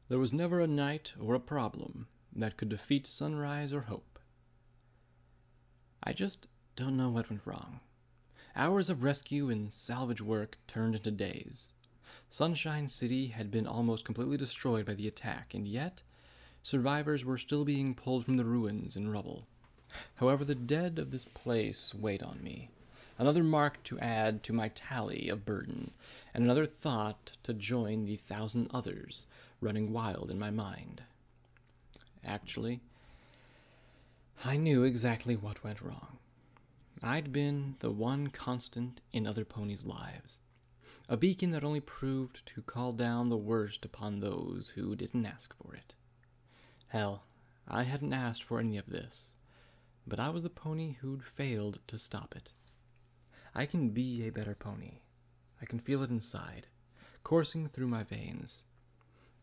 There was never a night or a problem that could defeat sunrise or hope. I just don't know what went wrong. Hours of rescue and salvage work turned into days. Sunshine City had been almost completely destroyed by the attack, and yet survivors were still being pulled from the ruins and rubble. However, the dead of this place weighed on me. Another mark to add to my tally of burden, and another thought to join the 1,000 others running wild in my mind. Actually, I knew exactly what went wrong. I'd been the one constant in other ponies' lives, a beacon that only proved to call down the worst upon those who didn't ask for it. Hell, I hadn't asked for any of this, but I was the pony who'd failed to stop it. I can be a better pony. I can feel it inside, coursing through my veins.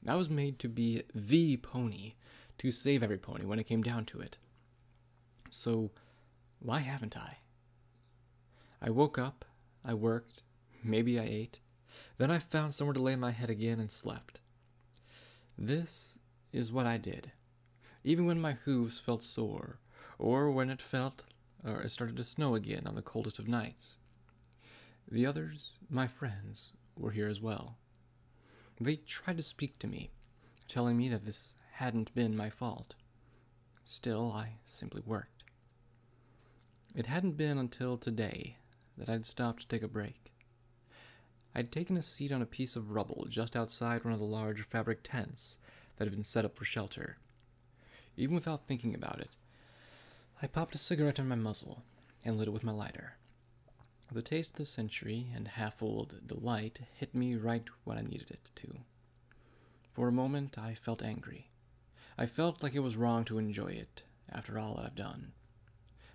I was made to be the pony, to save every pony when it came down to it. So, why haven't I? I woke up, I worked, maybe I ate, then I found somewhere to lay my head again and slept. This is what I did, even when my hooves felt sore, or when it started to snow again on the coldest of nights. The others, my friends, were here as well. They tried to speak to me, telling me that this hadn't been my fault. Still, I simply worked. It hadn't been until today that I'd stopped to take a break. I'd taken a seat on a piece of rubble just outside one of the large fabric tents that had been set up for shelter. Even without thinking about it, I popped a cigarette in my muzzle and lit it with my lighter. The taste of the century and half-old delight hit me right when I needed it to. For a moment, I felt angry. I felt like it was wrong to enjoy it, after all that I've done.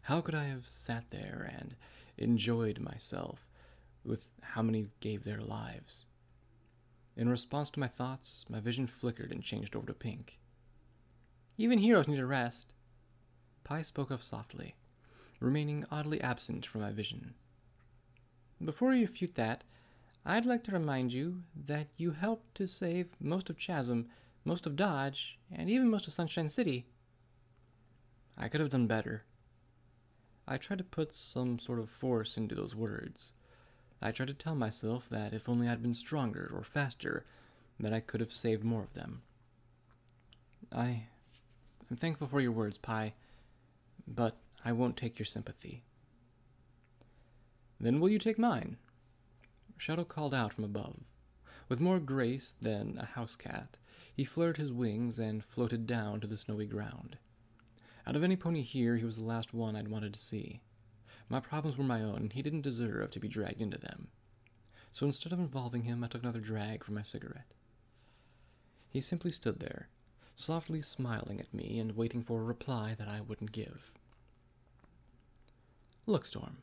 How could I have sat there and enjoyed myself with how many gave their lives? In response to my thoughts, my vision flickered and changed over to pink. Even heroes need a rest. Pi spoke up softly, remaining oddly absent from my vision. Before you refute that, I'd like to remind you that you helped to save most of Chasm, most of Dodge, and even most of Sunshine City. I could have done better. I tried to put some sort of force into those words. I tried to tell myself that if only I'd been stronger or faster, that I could have saved more of them. I'm thankful for your words, Pi, but I won't take your sympathy. Then will you take mine? Shadow called out from above. With more grace than a house cat, he fluttered his wings and floated down to the snowy ground. Out of any pony here, he was the last one I'd wanted to see. My problems were my own, and he didn't deserve to be dragged into them. So instead of involving him, I took another drag from my cigarette. He simply stood there, softly smiling at me and waiting for a reply that I wouldn't give. Look, Storm.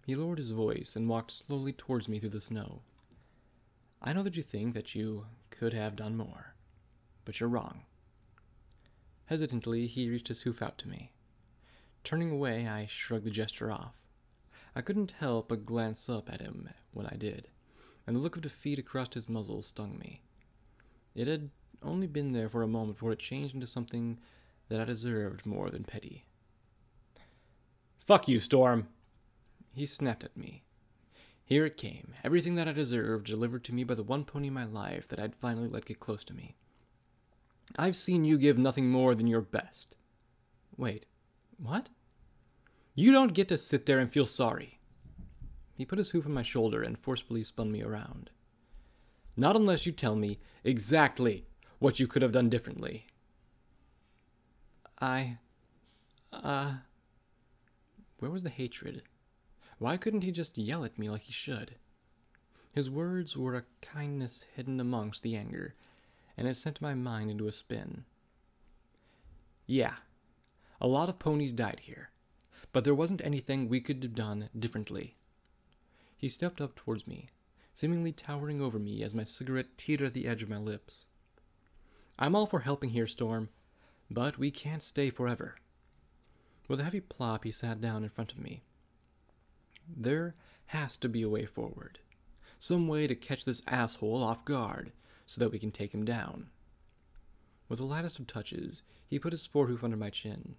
He lowered his voice and walked slowly towards me through the snow. I know that you think that you could have done more, but you're wrong. Hesitantly, he reached his hoof out to me. Turning away, I shrugged the gesture off. I couldn't help but glance up at him when I did, and the look of defeat across his muzzle stung me. It had only been there for a moment before it changed into something that I deserved more than pity. Fuck you, Storm! He snapped at me. Here it came, everything that I deserved delivered to me by the one pony in my life that I'd finally let get close to me. I've seen you give nothing more than your best. Wait, what? You don't get to sit there and feel sorry. He put his hoof on my shoulder and forcefully spun me around. Not unless you tell me exactly what you could have done differently. Where was the hatred? Why couldn't he just yell at me like he should? His words were a kindness hidden amongst the anger, and it sent my mind into a spin. Yeah, a lot of ponies died here, but there wasn't anything we could have done differently. He stepped up towards me, seemingly towering over me as my cigarette teetered at the edge of my lips. I'm all for helping here, Storm, but we can't stay forever. With a heavy plop, he sat down in front of me. There has to be a way forward. Some way to catch this asshole off guard, so that we can take him down. With the lightest of touches, he put his forehoof under my chin.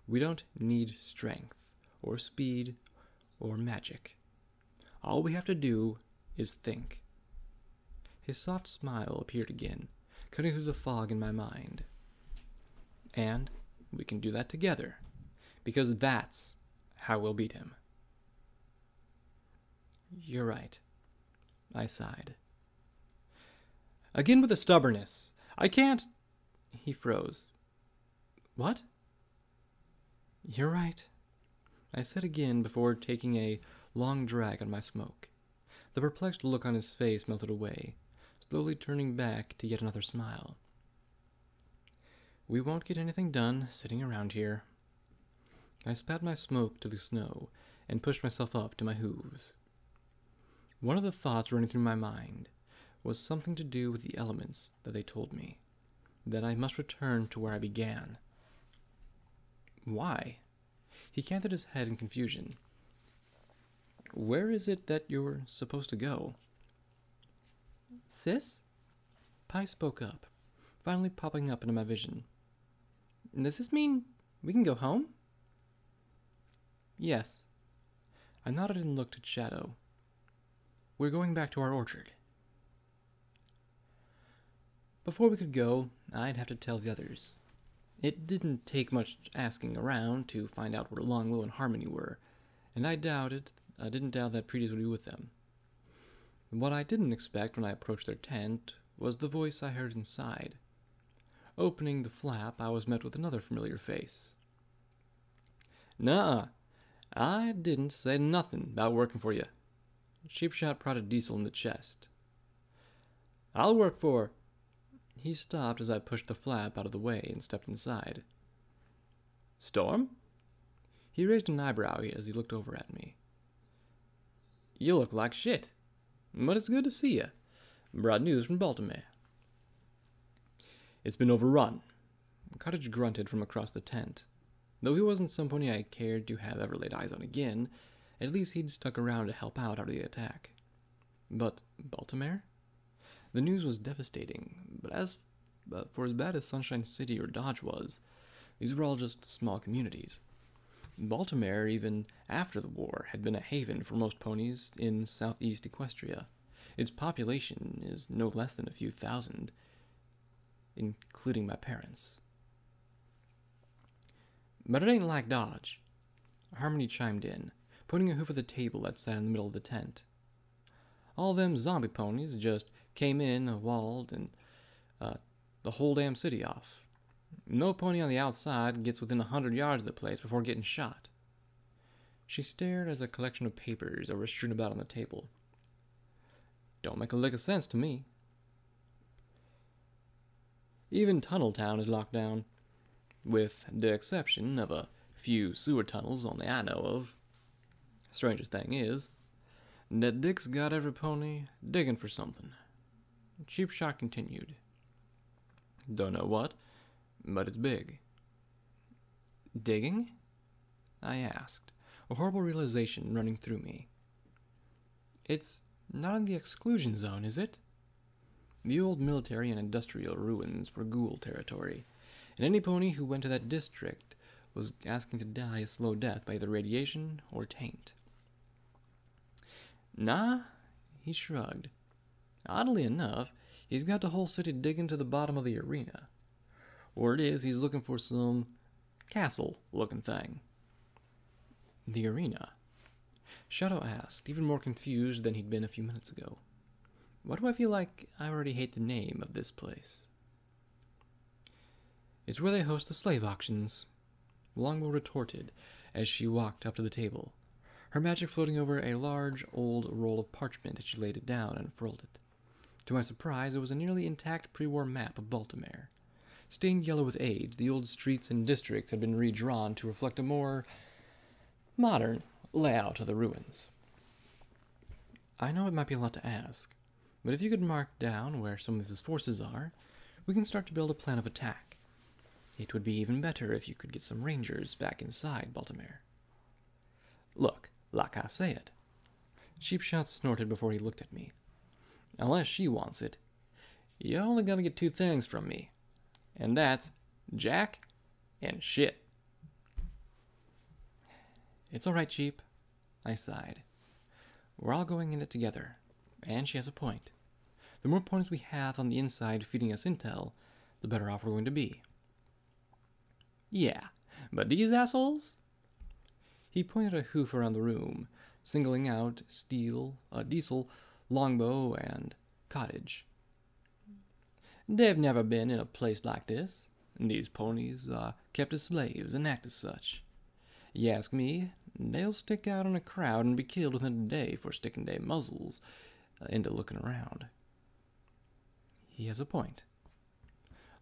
We don't need strength, or speed, or magic. All we have to do is think. His soft smile appeared again, cutting through the fog in my mind. And we can do that together, because that's how we'll beat him. You're right, I sighed. Again with the stubbornness. I can't... He froze. What? You're right, I said again before taking a long drag on my smoke. The perplexed look on his face melted away, slowly turning back to yet another smile. We won't get anything done sitting around here. I spat my smoke to the snow and pushed myself up to my hooves. One of the thoughts running through my mind was something to do with the elements that they told me, that I must return to where I began. Why? He canted his head in confusion. Where is it that you're supposed to go? Sis? Pi spoke up, finally popping up into my vision. Does this mean we can go home? Yes. I nodded and looked at Shadow. We're going back to our orchard. Before we could go, I'd have to tell the others. It didn't take much asking around to find out where Longbow and Harmony were, and I didn't doubt that Preetus would be with them. What I didn't expect when I approached their tent was the voice I heard inside. Opening the flap, I was met with another familiar face. Nuh-uh. I didn't say nothing about working for you. Sheepshot prodded Diesel in the chest. I'll work for... He stopped as I pushed the flap out of the way and stepped inside. Storm? He raised an eyebrow as he looked over at me. You look like shit, but it's good to see you. Brought news from Baltimore. It's been overrun. Cottage grunted from across the tent. Though he wasn't some pony I cared to have ever laid eyes on again, at least he'd stuck around to help out after the attack. But Baltimore? The news was devastating, but for as bad as Sunshine City or Dodge was, these were all just small communities. Baltimore, even after the war, had been a haven for most ponies in southeast Equestria. Its population is no less than a few thousand, including my parents. But it ain't like Dodge. Harmony chimed in, putting a hoof at the table that sat in the middle of the tent. All them zombie ponies just came in, walled, and the whole damn city off. No pony on the outside gets within 100 yards of the place before getting shot. She stared at a collection of papers that were strewn about on the table. Don't make a lick of sense to me. Even Tunneltown is locked down, with the exception of a few sewer tunnels only I know of. Strangest thing is, that Dick's got every pony digging for something. Sheepshot continued. Don't know what, but it's big. Digging? I asked, a horrible realization running through me. It's not in the exclusion zone, is it? The old military and industrial ruins were ghoul territory, and any pony who went to that district was asking to die a slow death by either radiation or taint. Nah, he shrugged. Oddly enough, he's got the whole city digging to the bottom of the arena. Word is he's looking for some castle-looking thing. The arena? Shadow asked, even more confused than he'd been a few minutes ago. Why do I feel like I already hate the name of this place? It's where they host the slave auctions, Longbow retorted as she walked up to the table, her magic floating over a large, old roll of parchment as she laid it down and unfurled it. To my surprise, it was a nearly intact pre-war map of Baltimore. Stained yellow with age, the old streets and districts had been redrawn to reflect a more modern layout of the ruins. I know it might be a lot to ask, but if you could mark down where some of his forces are, we can start to build a plan of attack. It would be even better if you could get some rangers back inside Baltimore. Look, like I said. Sheepshot snorted before he looked at me. Unless she wants it. you're only gonna get two things from me. And that's Jack and shit. It's alright, Cheap, I sighed. We're all going in it together, and she has a point. The more ponies we have on the inside feeding us intel, the better off we're going to be. Yeah, but these assholes? He pointed a hoof around the room, singling out Diesel, Longbow, and Cottage. They've never been in a place like this. These ponies are kept as slaves and act as such. You ask me, they'll stick out in a crowd and be killed within a day for sticking their muzzles into looking around. He has a point.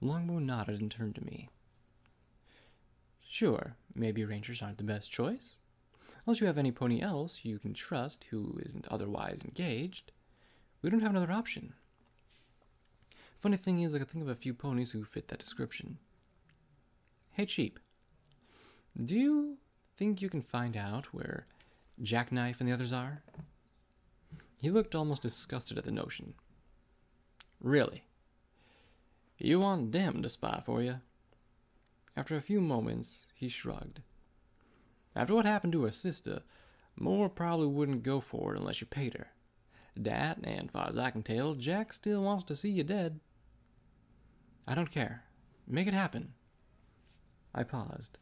Longbow nodded and turned to me. Sure, maybe rangers aren't the best choice. Unless you have any pony else you can trust who isn't otherwise engaged, we don't have another option. Funny thing is, I could think of a few ponies who fit that description. Hey, Cheap, do you think you can find out where Jackknife and the others are? He looked almost disgusted at the notion. Really? You want them to spy for you? After a few moments, he shrugged. After what happened to her sister, Moore probably wouldn't go for it unless you paid her. That, and far as I can tell, Jack still wants to see you dead. I don't care. Make it happen. I paused.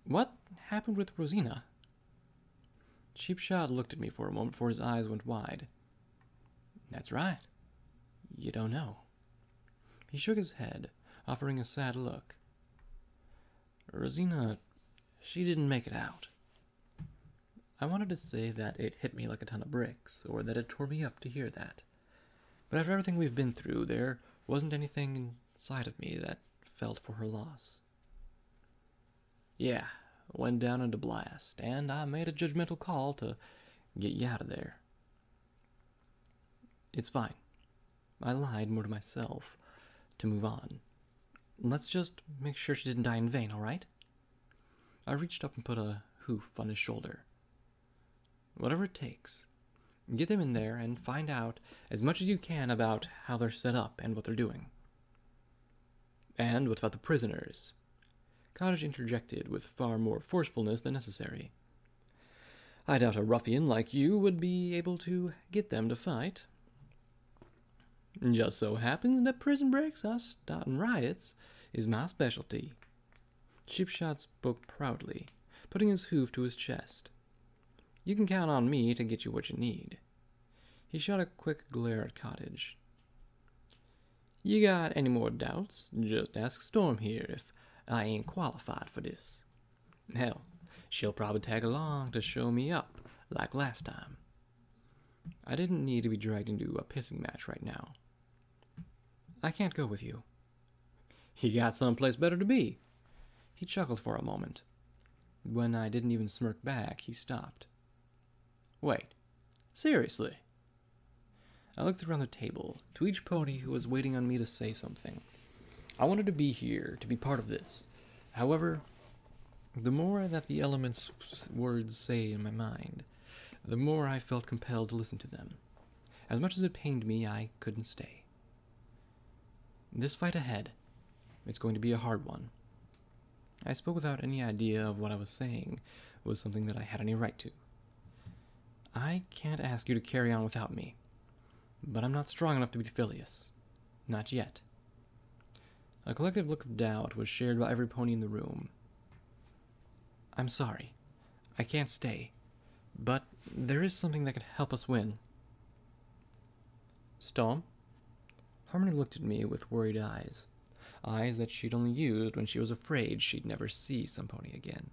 What happened with Rosina? Cheapshot looked at me for a moment before his eyes went wide. That's right. You don't know. He shook his head, offering a sad look. Rosina, she didn't make it out. I wanted to say that it hit me like a ton of bricks, or that it tore me up to hear that. But after everything we've been through, there wasn't anything inside of me that felt for her loss. Yeah, went down in a blast, and I made a judgmental call to get you out of there. It's fine. I lied more to myself to move on. Let's just make sure she didn't die in vain, all right? I reached up and put a hoof on his shoulder. Whatever it takes. Get them in there and find out as much as you can about how they're set up and what they're doing. And what about the prisoners? Cottage interjected with far more forcefulness than necessary. I doubt a ruffian like you would be able to get them to fight. Just so happens that prison breaks, us starting riots, is my specialty. Cheapshot spoke proudly, putting his hoof to his chest. You can count on me to get you what you need. He shot a quick glare at Cottage. You got any more doubts? Just ask Storm here if I ain't qualified for this. Hell, she'll probably tag along to show me up, like last time. I didn't need to be dragged into a pissing match right now. I can't go with you. You got someplace better to be. He chuckled for a moment. When I didn't even smirk back, he stopped. Wait, seriously? I looked around the table, to each pony who was waiting on me to say something. I wanted to be here, to be part of this. However, the more that the element's words say in my mind, the more I felt compelled to listen to them. As much as it pained me, I couldn't stay. This fight ahead, it's going to be a hard one. I spoke without any idea of what I was saying was something that I had any right to. I can't ask you to carry on without me, but I'm not strong enough to be Phileas. Not yet. A collective look of doubt was shared by every pony in the room. I'm sorry. I can't stay, but there is something that could help us win. Storm? Harmony looked at me with worried eyes. Eyes that she'd only used when she was afraid she'd never see some pony again.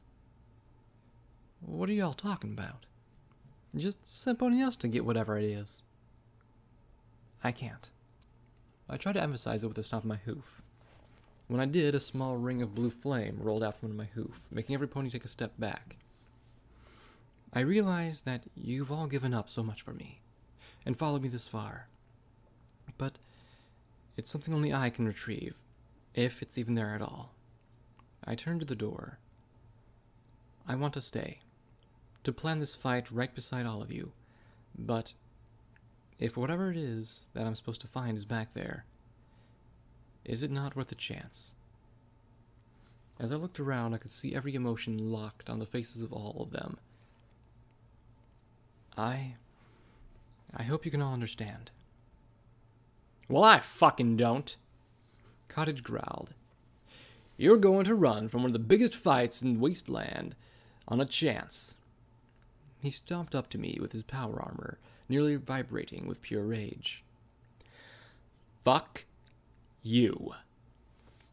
What are y'all talking about? Just send pony else to get whatever it is. I can't. I tried to emphasize it with a stomp of my hoof. When I did, a small ring of blue flame rolled out from under my hoof, making every pony take a step back. I realize that you've all given up so much for me, and followed me this far. But it's something only I can retrieve, if it's even there at all. I turned to the door. I want to stay, to plan this fight right beside all of you, but If whatever it is that I'm supposed to find is back there, is it not worth a chance? As I looked around, I could see every emotion locked on the faces of all of them. I hope you can all understand. Well, I fucking don't. Cottage growled. You're going to run from one of the biggest fights in Wasteland on a chance. He stomped up to me with his power armor, nearly vibrating with pure rage. Fuck you.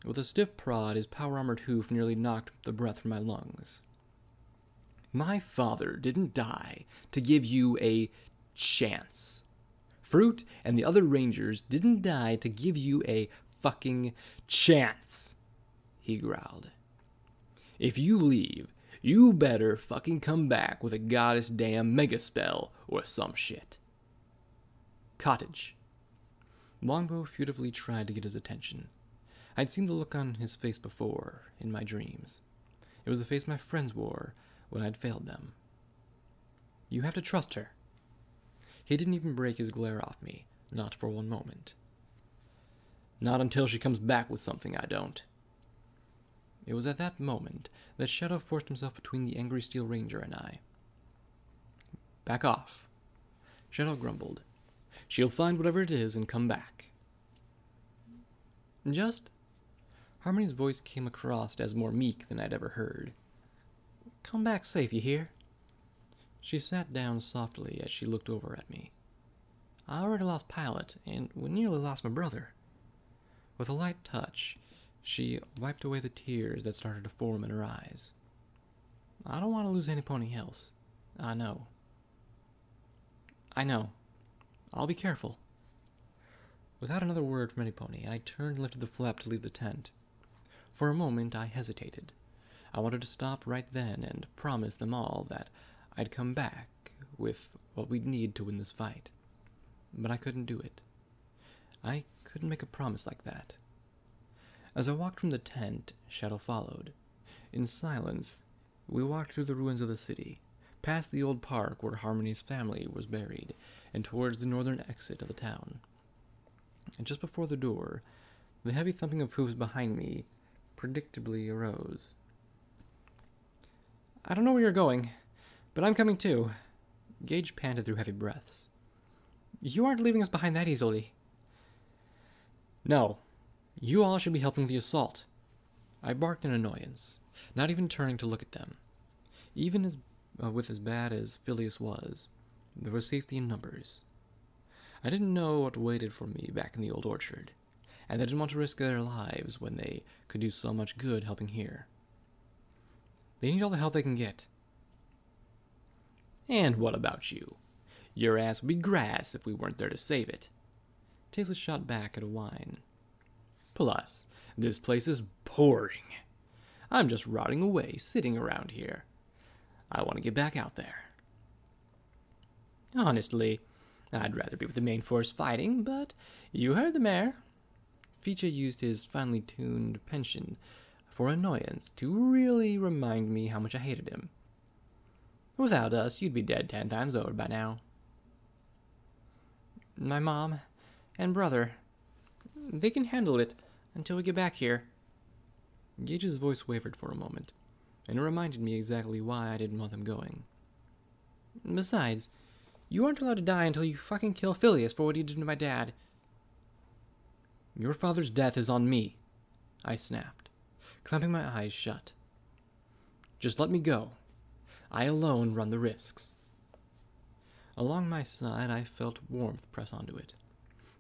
With a stiff prod, his power-armored hoof nearly knocked the breath from my lungs. My father didn't die to give you a chance. Fruit and the other rangers didn't die to give you a fucking chance, he growled. If you leave, you better fucking come back with a goddess damn mega spell or some shit. Cottage. Longbow furtively tried to get his attention. I'd seen the look on his face before, in my dreams. It was the face my friends wore when I'd failed them. You have to trust her. He didn't even break his glare off me, not for one moment. Not until she comes back with something, I don't. It was at that moment that Shadow forced himself between the angry Steel Ranger and I. Back off. Shadow grumbled. She'll find whatever it is and come back. Harmony's voice came across as more meek than I'd ever heard. Come back safe, you hear? She sat down softly as she looked over at me. I already lost Pilot, and we nearly lost my brother. With a light touch, she wiped away the tears that started to form in her eyes. I don't want to lose anyone else. I know. I'll be careful. Without another word from Pony, I turned and lifted the flap to leave the tent. For a moment, I hesitated. I wanted to stop right then and promise them all that I'd come back with what we'd need to win this fight. But I couldn't do it. I couldn't make a promise like that. As I walked from the tent, Shadow followed. In silence, we walked through the ruins of the city, past the old park where Harmony's family was buried, and towards the northern exit of the town. And just before the door, the heavy thumping of hooves behind me predictably arose. I don't know where you're going, but I'm coming too. Gage panted through heavy breaths. You aren't leaving us behind that easily. No, you all should be helping the assault. I barked in annoyance, not even turning to look at them. Even with as bad as Phileas was, there was safety in numbers. I didn't know what waited for me back in the old orchard, and I didn't want to risk their lives when they could do so much good helping here. They need all the help they can get. And what about you? Your ass would be grass if we weren't there to save it. Taylor shot back at a whine. Plus, this place is boring. I'm just rotting away, sitting around here. I want to get back out there. Honestly, I'd rather be with the main force fighting, but you heard the mayor. Ficha used his finely tuned penchant for annoyance to really remind me how much I hated him. Without us, you'd be dead 10 times over by now. My mom and brother, they can handle it until we get back here. Gage's voice wavered for a moment, and it reminded me exactly why I didn't want them going. Besides, you aren't allowed to die until you fucking kill Phileas for what he did to my dad. Your father's death is on me, I snapped, clamping my eyes shut. Just let me go. I alone run the risks. Along my side, I felt warmth press onto it.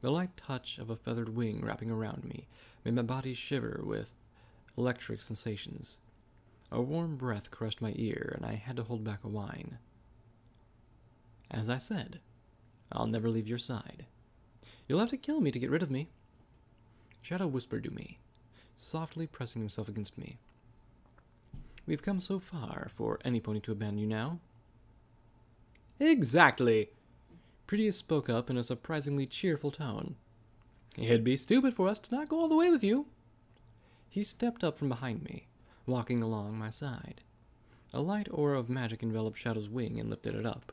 The light touch of a feathered wing wrapping around me made my body shiver with electric sensations. A warm breath caressed my ear, and I had to hold back a whine. As I said, I'll never leave your side. You'll have to kill me to get rid of me. Shadow whispered to me, softly pressing himself against me. We've come so far for any pony to abandon you now. Exactly. Prettius spoke up in a surprisingly cheerful tone. It'd be stupid for us to not go all the way with you. He stepped up from behind me, walking along my side. A light aura of magic enveloped Shadow's wing and lifted it up,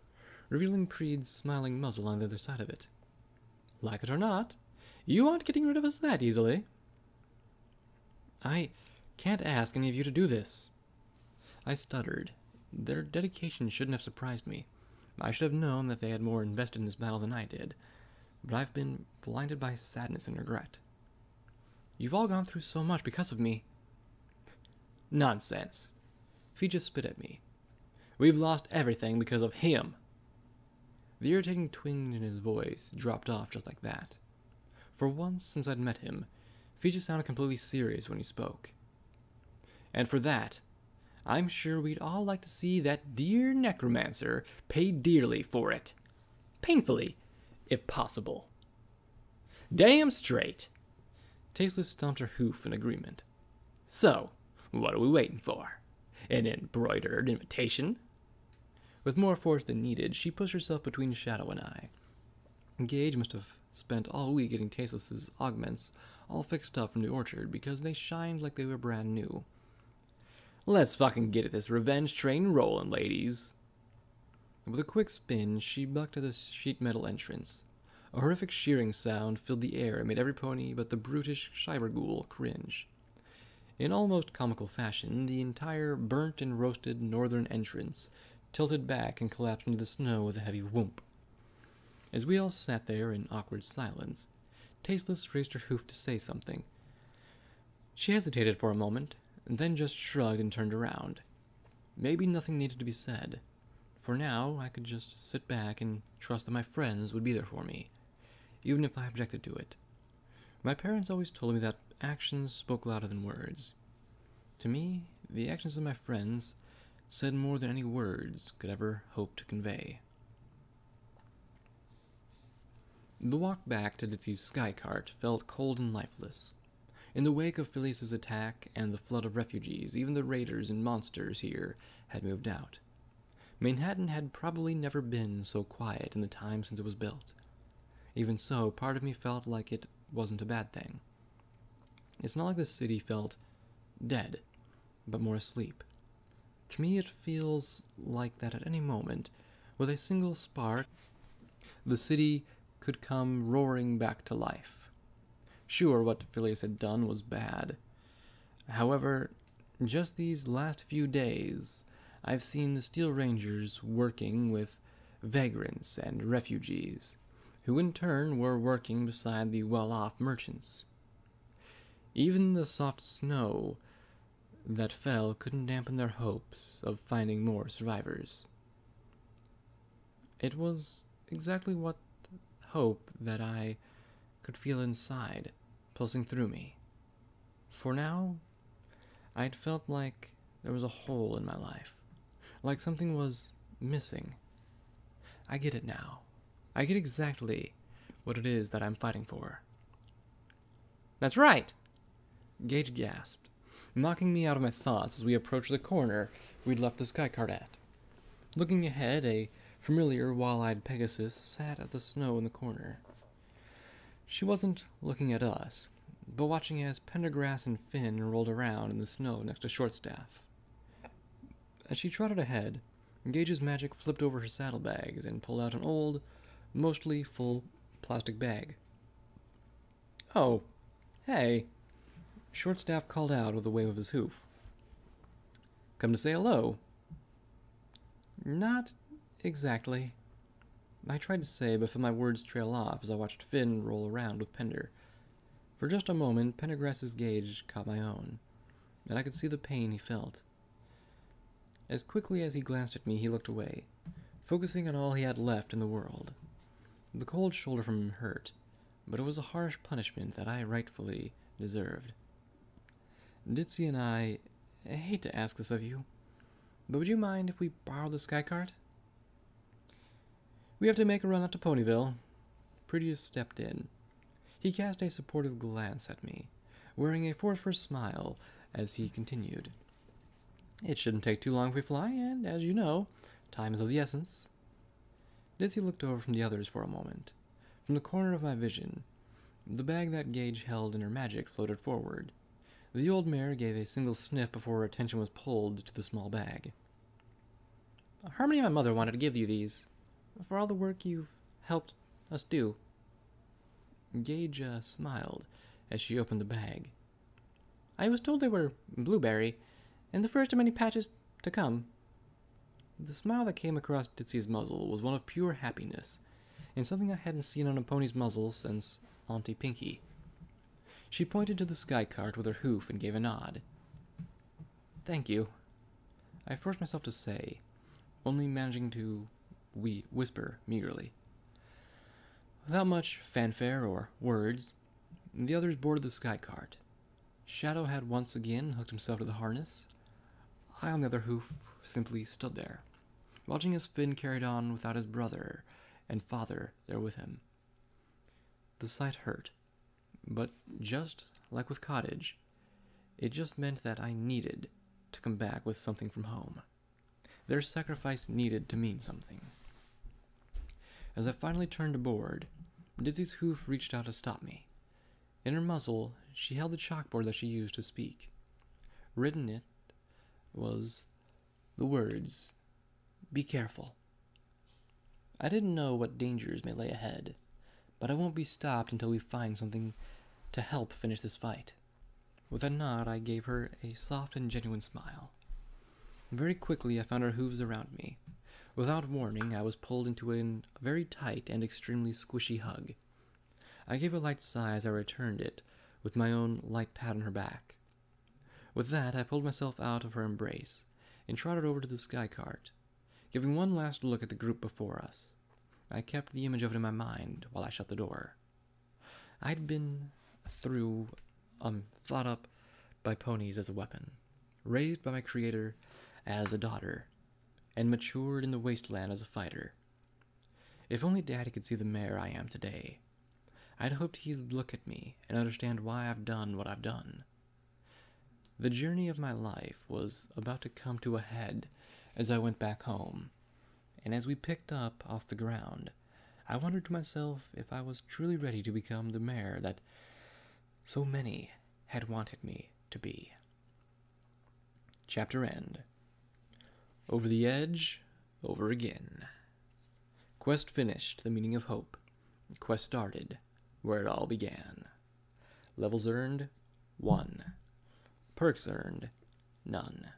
revealing Preed's smiling muzzle on the other side of it. Like it or not, you aren't getting rid of us that easily. I can't ask any of you to do this. I stuttered. Their dedication shouldn't have surprised me. I should have known that they had more invested in this battle than I did. But I've been blinded by sadness and regret. You've all gone through so much because of me. Nonsense. Fiji spit at me. We've lost everything because of him. The irritating twinge in his voice dropped off just like that. For once since I'd met him, Fiji sounded completely serious when he spoke. And for that, I'm sure we'd all like to see that dear necromancer pay dearly for it. Painfully, if possible. Damn straight. Tasteless stomped her hoof in agreement. So, what are we waiting for? An embroidered invitation? With more force than needed, she pushed herself between Shadow and I. Gage must have spent all week getting Tasteless's augments all fixed up from the orchard because they shined like they were brand new. Let's fucking get at this revenge train rolling, ladies. With a quick spin, she bucked at the sheet metal entrance. A horrific shearing sound filled the air and made every pony but the brutish Cyberghoul cringe. In almost comical fashion, the entire burnt and roasted northern entrance tilted back and collapsed into the snow with a heavy whoomp. As we all sat there in awkward silence, Tasteless raised her hoof to say something. She hesitated for a moment, and then just shrugged and turned around. Maybe nothing needed to be said. For now, I could just sit back and trust that my friends would be there for me, even if I objected to it. My parents always told me that actions spoke louder than words. To me, the actions of my friends said more than any words could ever hope to convey. The walk back to Ditsy's sky cart felt cold and lifeless. In the wake of Phileas's attack and the flood of refugees, even the raiders and monsters here had moved out. Manhattan had probably never been so quiet in the time since it was built. Even so, part of me felt like it wasn't a bad thing. It's not like the city felt dead, but more asleep. To me, it feels like that at any moment, with a single spark, the city could come roaring back to life. Sure, what Phileas had done was bad. However, just these last few days, I've seen the Steel Rangers working with vagrants and refugees, who in turn were working beside the well-off merchants. Even the soft snow that fell couldn't dampen their hopes of finding more survivors. It was exactly what hope that I could feel inside, pulsing through me. For now, I'd felt like there was a hole in my life, like something was missing. I get it now. I get exactly what it is that I'm fighting for. That's right, Gage gasped, knocking me out of my thoughts as we approached the corner we'd left the sky cart at. Looking ahead, a familiar wall-eyed Pegasus sat at the snow in the corner. She wasn't looking at us, but watching as Pendergrass and Finn rolled around in the snow next to Shortstaff. As she trotted ahead, Gage's magic flipped over her saddlebags and pulled out an old, mostly full plastic bag. Oh, hey, Shortstaff called out with a wave of his hoof. Come to say hello. Not exactly, I tried to say, but felt my words trail off as I watched Finn roll around with Pender. For just a moment, Pendergrass's gaze caught my own, and I could see the pain he felt. As quickly as he glanced at me, he looked away, focusing on all he had left in the world. The cold shoulder from him hurt, but it was a harsh punishment that I rightfully deserved. Ditsy and I hate to ask this of you, but would you mind if we borrow the sky cart? We have to make a run out to Ponyville. Prettiest stepped in. He cast a supportive glance at me, wearing a forceful smile as he continued. It shouldn't take too long if we fly, and, as you know, time is of the essence. Ditsy looked over from the others for a moment. From the corner of my vision, the bag that Gage held in her magic floated forward. The old mare gave a single sniff before her attention was pulled to the small bag. Harmony and my mother wanted to give you these, for all the work you've helped us do. Gage smiled as she opened the bag. I was told they were blueberry, and the first of many patches to come. The smile that came across Ditsy's muzzle was one of pure happiness, and something I hadn't seen on a pony's muzzle since Auntie Pinky. She pointed to the sky cart with her hoof and gave a nod. Thank you, I forced myself to say, only managing to whisper meagerly. Without much fanfare or words, the others boarded the sky cart. Shadow had once again hooked himself to the harness. I, on the other hoof, simply stood there, watching as Finn carried on without his brother and father there with him. The sight hurt, but just like with Cottage, it just meant that I needed to come back with something from home. Their sacrifice needed to mean something. As I finally turned aboard, Dizzy's hoof reached out to stop me. In her muzzle, she held the chalkboard that she used to speak. Written it was the words, "Be careful." I didn't know what dangers may lay ahead, but I won't be stopped until we find something to help finish this fight. With a nod, I gave her a soft and genuine smile. Very quickly, I found her hooves around me. Without warning, I was pulled into a very tight and extremely squishy hug. I gave a light sigh as I returned it, with my own light pat on her back. With that, I pulled myself out of her embrace and trotted over to the sky cart, giving one last look at the group before us. I kept the image of it in my mind while I shut the door. I'd been thought up by ponies as a weapon, raised by my creator as a daughter, and matured in the wasteland as a fighter. If only Daddy could see the mare I am today. I'd hoped he'd look at me and understand why I've done what I've done. The journey of my life was about to come to a head as I went back home, and as we picked up off the ground, I wondered to myself if I was truly ready to become the mare that so many had wanted me to be. Chapter end. Over the edge, over again. Quest finished, the meaning of hope. Quest started, where it all began. Levels earned, 1. Perks earned, none.